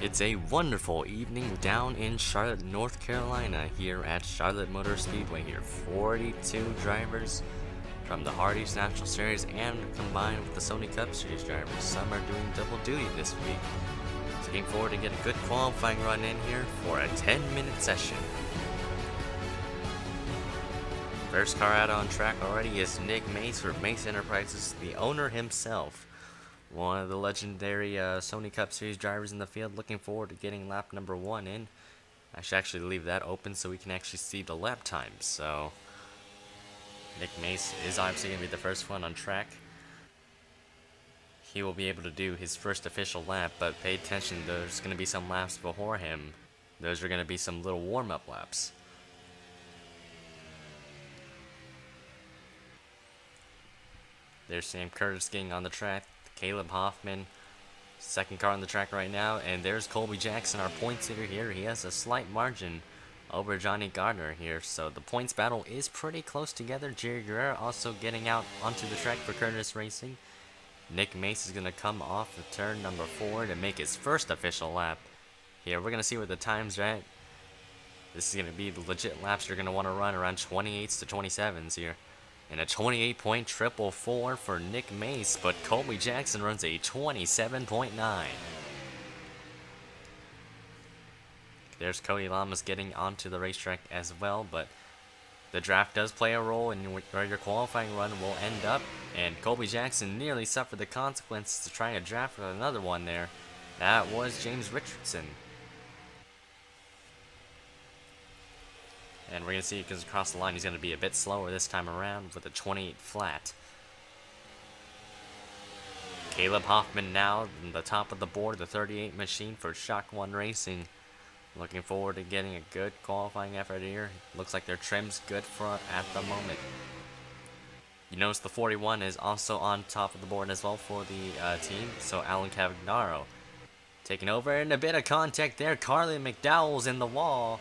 It's a wonderful evening down in Charlotte, North Carolina, here at Charlotte Motor Speedway here. 42 drivers from the Hardee's National Series and combined with the Sony Cup Series drivers. Some are doing double duty this week. Looking forward to get a good qualifying run in here for a 10-minute session. First car out on track already is Nick Mace for Mace Enterprises, the owner himself. One of the legendary Sony Cup Series drivers in the field. Looking forward to getting lap number 1 in. I should actually leave that open so we can actually see the lap times. So Nick Mace is obviously going to be the first one on track. He will be able to do his first official lap, but pay attention, there's going to be some laps before him. Those are going to be some little warm-up laps. There's Sam Curtis getting on the track. Caleb Hoffman, second car on the track right now. And there's Colby Jackson, our points leader here. He has a slight margin over Johnny Gardner here. So the points battle is pretty close together. Jerry Guerrero also getting out onto the track for Curtis Racing. Nick Mace is going to come off the turn number 4 to make his first official lap. Here, we're going to see where the times are at. This is going to be the legit laps you're going to want to run around 28s to 27s here. And a 28-point triple 4 for Nick Mace, but Colby Jackson runs a 27.9. There's Cody Lamas getting onto the racetrack as well, but the draft does play a role in where your qualifying run will end up, and Colby Jackson nearly suffered the consequences to trying to draft another one there. That was James Richardson. And we're going to see because across the line he's going to be a bit slower this time around with a 28 flat. Caleb Hoffman now in the top of the board, the 38 machine for Shock 1 Racing. Looking forward to getting a good qualifying effort here. Looks like their trim's good for at the moment. You notice the 41 is also on top of the board as well for the team. So Alan Cavagnaro taking over, and a bit of contact there. Carly McDowell's in the wall.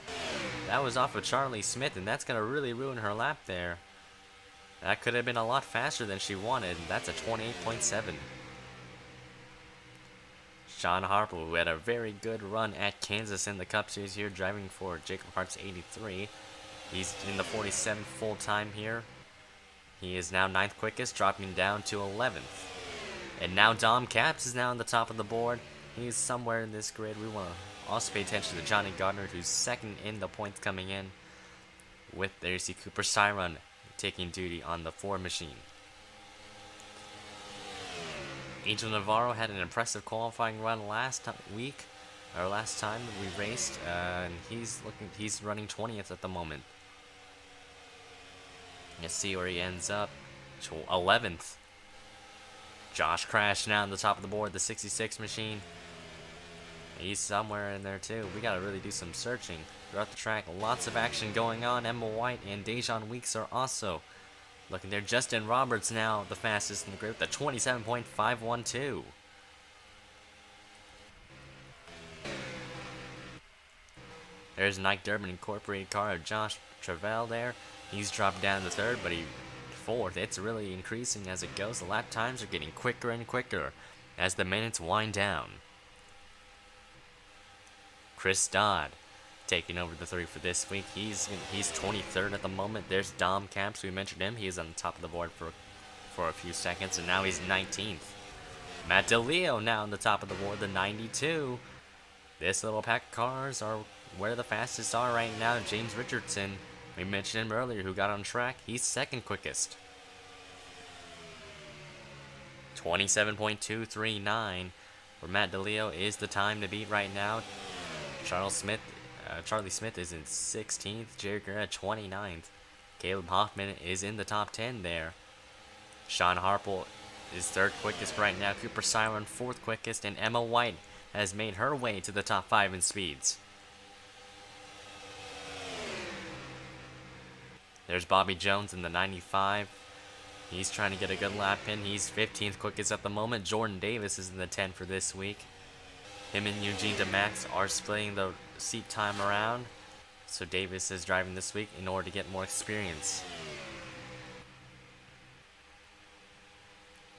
That was off of Charlie Smith, and that's going to really ruin her lap there. That could have been a lot faster than she wanted. That's a 28.7. Sean Harper, who had a very good run at Kansas in the Cup Series here, driving for Jacob Hart's 83. He's in the 47th full time here. He is now 9th quickest, dropping down to 11th. And now Dom Capps is now on the top of the board. He's somewhere in this grid. We want to also pay attention to Johnny Gardner, who's second in the points coming in, with there you see Cooper Siron taking duty on the 4 machine. Angel Navarro had an impressive qualifying run last time we raced, and he's running 20th at the moment. Let's see where he ends up. 11th. Josh Crash now on the top of the board, the 66 machine. He's somewhere in there too. We gotta really do some searching throughout the track. Lots of action going on. Emma White and Dejon Weeks are also looking there. Justin Roberts now the fastest in the group, the 27.512. There's Nike Durban Incorporated car of Josh Travell there. He's dropped down to 3rd, but he 4th. It's really increasing as it goes. The lap times are getting quicker and quicker as the minutes wind down. Chris Dodd taking over the 3 for this week. He's 23rd at the moment. There's Dom Capps, we mentioned him. He was on the top of the board for a few seconds, and now he's 19th. Matt DeLeo now on the top of the board, the 92. This little pack of cars are where the fastest are right now. James Richardson, we mentioned him earlier, who got on track. He's 2nd quickest. 27.239 for Matt DeLeo is the time to beat right now. Charlie Smith is in 16th. Jerry Guerrero 29th. Caleb Hoffman is in the top 10 there. Sean Harple is 3rd quickest right now. Cooper Siren 4th quickest, and Emma White has made her way to the top 5 in speeds. There's Bobby Jones in the 95. He's trying to get a good lap in. He's 15th quickest at the moment. Jordan Davis is in the 10 for this week. Him and Eugene DeMax are splitting the seat time around. So Davis is driving this week in order to get more experience.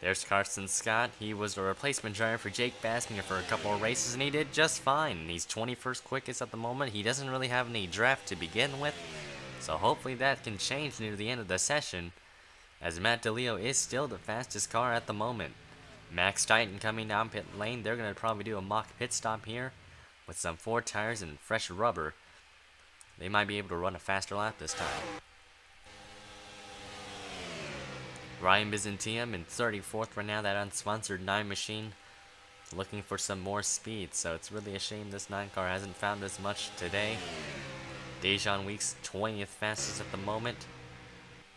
There's Carson Scott. He was the replacement driver for Jake Baskinger for a couple of races, and he did just fine. He's 21st quickest at the moment. He doesn't really have any draft to begin with, so hopefully that can change near the end of the session, as Matt DeLeo is still the fastest car at the moment. Max Titan coming down pit lane. They're going to probably do a mock pit stop here with some 4 tires and fresh rubber. They might be able to run a faster lap this time. Ryan Byzantium in 34th right now, that unsponsored 9 machine, looking for some more speed. So it's really a shame this 9 car hasn't found as much today. Dejan Weeks 20th fastest at the moment.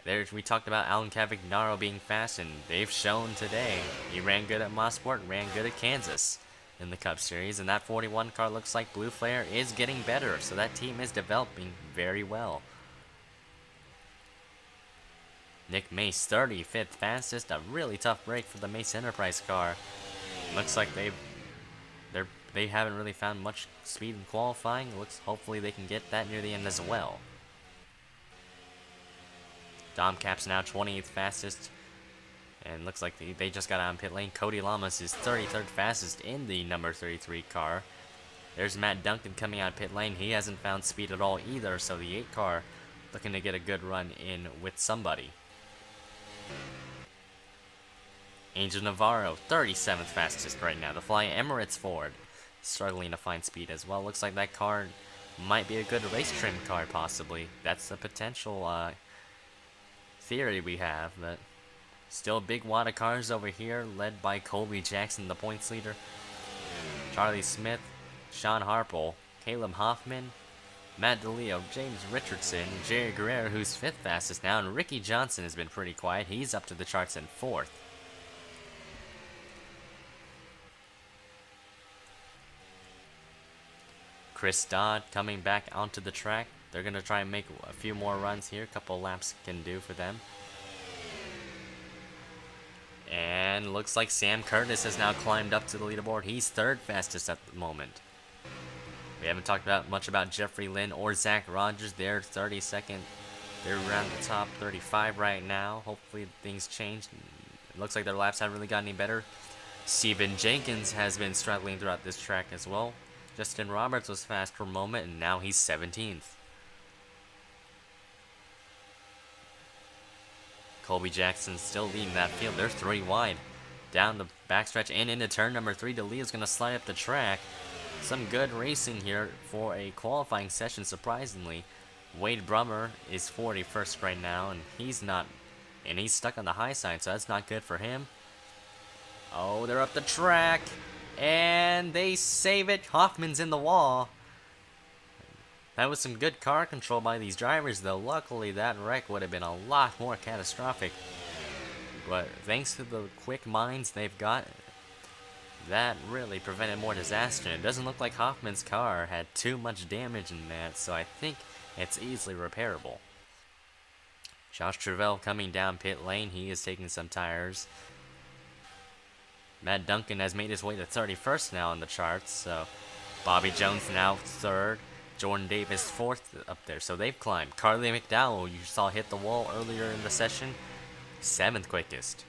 There we talked about Alan Cavagnaro being fast, and they've shown today. He ran good at Mosport, ran good at Kansas in the Cup Series, and that 41 car looks like Blue Flare is getting better. So that team is developing very well. Nick Mace, 35th fastest. A really tough break for the Mace Enterprise car. Looks like they haven't really found much speed in qualifying. Hopefully they can get that near the end as well. Dom Cap's now 28th fastest, and looks like they just got out on pit lane. Cody Lamas is 33rd fastest in the number 33 car. There's Matt Duncan coming out pit lane. He hasn't found speed at all either, so the 8 car looking to get a good run in with somebody. Angel Navarro, 37th fastest right now. The Fly Emirates Ford, struggling to find speed as well. Looks like that car might be a good race trim car, possibly. That's the potential theory we have, but still a big wad of cars over here, led by Colby Jackson, the points leader. Charlie Smith, Sean Harple, Caleb Hoffman, Matt DeLeo, James Richardson, Jerry Guerrero, who's 5th fastest now, and Ricky Johnson has been pretty quiet. He's up to the charts in 4th. Chris Dodd coming back onto the track. They're going to try and make a few more runs here. A couple laps can do for them. And looks like Sam Curtis has now climbed up to the leaderboard. He's 3rd fastest at the moment. We haven't talked much about Jeffrey Lynn or Zach Rogers. They're 32nd. They're around the top 35 right now. Hopefully things change. It looks like their laps haven't really gotten any better. Steven Jenkins has been struggling throughout this track as well. Justin Roberts was fast for a moment, and now he's 17th. Colby Jackson still leading that field. They're 3 wide. Down the backstretch and into turn number 3. DeLeo's going to slide up the track. Some good racing here for a qualifying session, surprisingly. Wade Brummer is 41st right now, and he's stuck on the high side, so that's not good for him. Oh, they're up the track, and they save it. Hoffman's in the wall. That was some good car control by these drivers, though. Luckily, that wreck would have been a lot more catastrophic. But thanks to the quick minds they've got, that really prevented more disaster. It doesn't look like Hoffman's car had too much damage in that, so I think it's easily repairable. Josh Travell coming down pit lane. He is taking some tires. Matt Duncan has made his way to 31st now in the charts, so Bobby Jones now 3rd. Jordan Davis 4th up there, so they've climbed. Carly McDowell, you saw hit the wall earlier in the session, 7th quickest.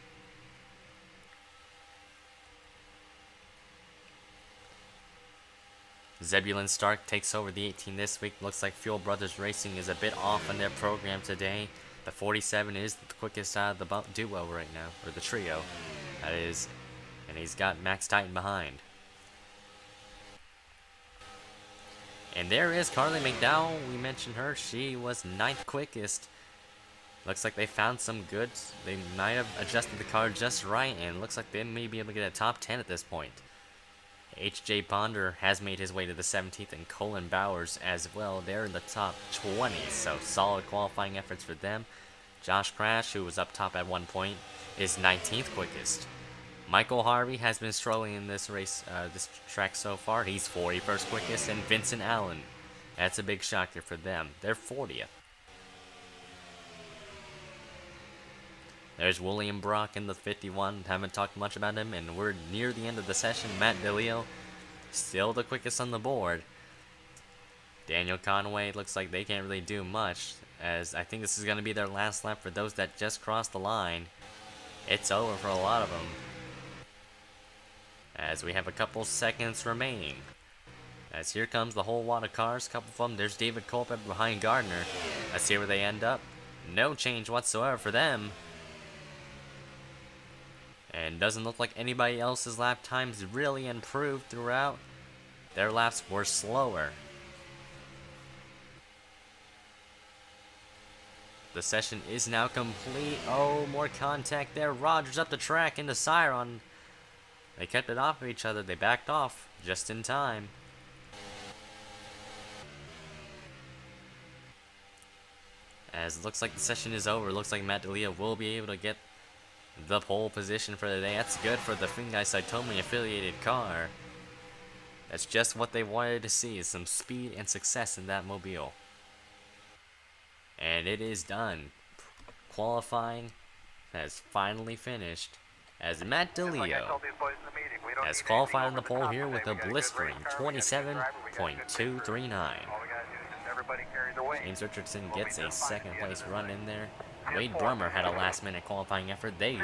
Zebulon Stark takes over the 18 this week. Looks like Fuel Brothers Racing is a bit off on their program today. The 47 is the quickest out of the duo right now, or the trio, that is. And he's got Max Titan behind. And there is Carly McDowell. We mentioned her. She was 9th quickest. Looks like they found some goods. They might have adjusted the car just right, and looks like they may be able to get a top 10 at this point. H.J. Ponder has made his way to the 17th, and Colin Bowers as well. They're in the top 20, so solid qualifying efforts for them. Josh Crash, who was up top at one point, is 19th quickest. Michael Harvey has been struggling in this race, this track so far. He's 41st quickest, and Vincent Allen, that's a big shocker for them. They're 40th. There's William Brock in the 51. Haven't talked much about him, and we're near the end of the session. Matt DeLeo, still the quickest on the board. Daniel Conway, looks like they can't really do much, as I think this is going to be their last lap for those that just crossed the line. It's over for a lot of them. As we have a couple seconds remaining. As here comes the whole wad of cars, couple of them. There's David Culpepper behind Gardner. Let's see where they end up. No change whatsoever for them. And doesn't look like anybody else's lap times really improved throughout. Their laps were slower. The session is now complete. Oh, more contact there. Rogers up the track into Siron. They kept it off of each other. They backed off just in time. As it looks like the session is over, looks like Matt D'Elia will be able to get the pole position for the day. That's good for the Fingai Saitomi affiliated car. That's just what they wanted to see, is some speed and success in that mobile. And it is done. Qualifying has finally finished as Matt D'Elia has qualified on the pole here with a blistering 27.239. James Richardson gets a second place run in there. Wade Brummer had a last minute qualifying effort. They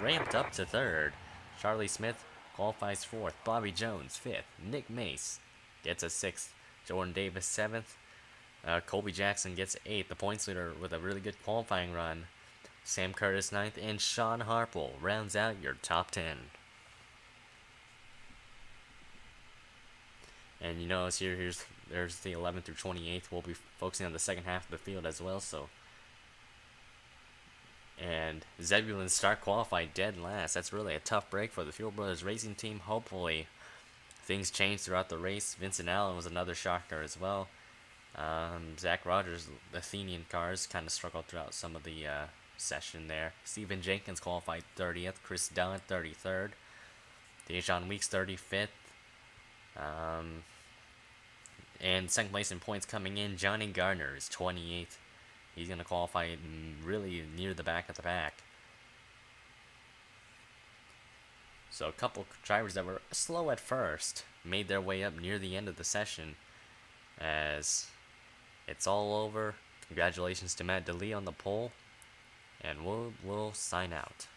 ramped up to third. Charlie Smith qualifies fourth. Bobby Jones fifth. Nick Mace gets a sixth. Jordan Davis seventh. Colby Jackson gets eighth. The points leader with a really good qualifying run. Sam Curtis ninth. And Sean Harple rounds out your top 10. And you notice here, there's the 11th through 28th. We'll be focusing on the second half of the field as well. And Zebulon Stark qualified dead last. That's really a tough break for the Fuel Brothers Racing Team. Hopefully, things change throughout the race. Vincent Allen was another shocker as well. Zach Rogers, the Athenian cars, kind of struggled throughout some of the session there. Stephen Jenkins qualified 30th. Chris Dunn 33rd. Dejan Weeks 35th. And second place in points coming in, Johnny Gardner is 28th. He's going to qualify really near the back of the pack. So a couple drivers that were slow at first made their way up near the end of the session. As it's all over, congratulations to Matt D'Elia on the pole. And we'll sign out.